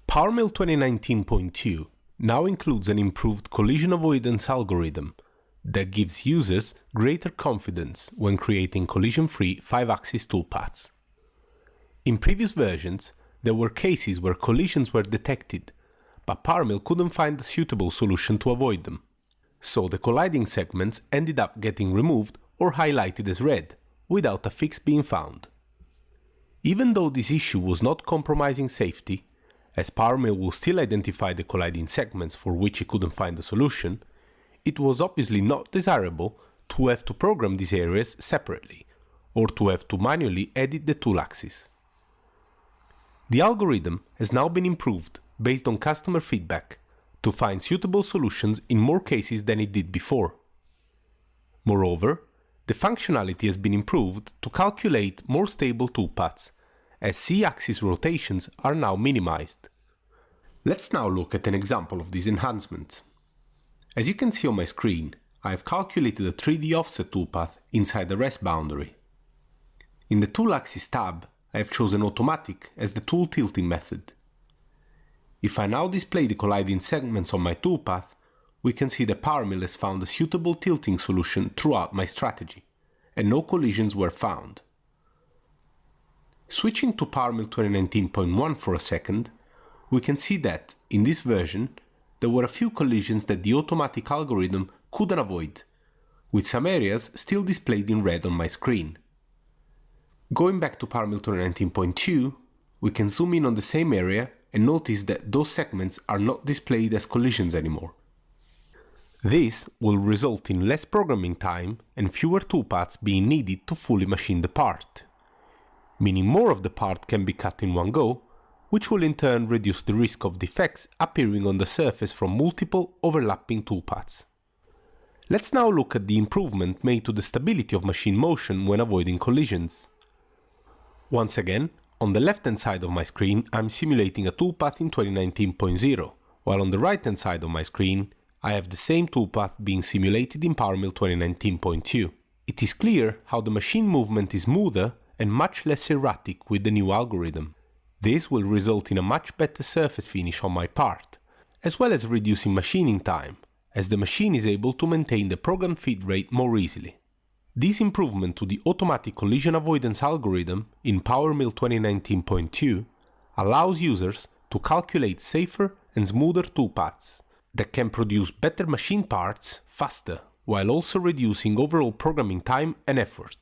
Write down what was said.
PowerMill 2019.2 now includes an improved collision avoidance algorithm that gives users greater confidence when creating collision-free 5-axis toolpaths. In previous versions, there were cases where collisions were detected, but PowerMill couldn't find a suitable solution to avoid them. So the colliding segments ended up getting removed or highlighted as red, without a fix being found. Even though this issue was not compromising safety, as PowerMill will still identify the colliding segments for which it couldn't find a solution, it was obviously not desirable to have to program these areas separately, or to have to manually edit the tool axis. The algorithm has now been improved based on customer feedback to find suitable solutions in more cases than it did before. Moreover, the functionality has been improved to calculate more stable toolpaths, as Z-axis rotations are now minimized. Let's now look at an example of this enhancement. As you can see on my screen, I have calculated a 3D offset toolpath inside the rest boundary. In the Tool Axis tab, I have chosen automatic as the tool tilting method. If I now display the colliding segments on my toolpath, we can see that PowerMill has found a suitable tilting solution throughout my strategy, and no collisions were found. Switching to PowerMill 2019.1 for a second, we can see that, in this version, there were a few collisions that the automatic algorithm couldn't avoid, with some areas still displayed in red on my screen. Going back to PowerMill 2019.2, we can zoom in on the same area and notice that those segments are not displayed as collisions anymore. This will result in less programming time and fewer toolpaths being needed to fully machine the part, meaning more of the part can be cut in one go, which will in turn reduce the risk of defects appearing on the surface from multiple overlapping toolpaths. Let's now look at the improvement made to the stability of machine motion when avoiding collisions. Once again, on the left-hand side of my screen, I'm simulating a toolpath in 2019.0, while on the right-hand side of my screen, I have the same toolpath being simulated in PowerMill 2019.2. It is clear how the machine movement is smoother and much less erratic with the new algorithm. This will result in a much better surface finish on my part, as well as reducing machining time, as the machine is able to maintain the program feed rate more easily. This improvement to the automatic collision avoidance algorithm in PowerMill 2019.2 allows users to calculate safer and smoother toolpaths that can produce better machine parts faster, while also reducing overall programming time and effort.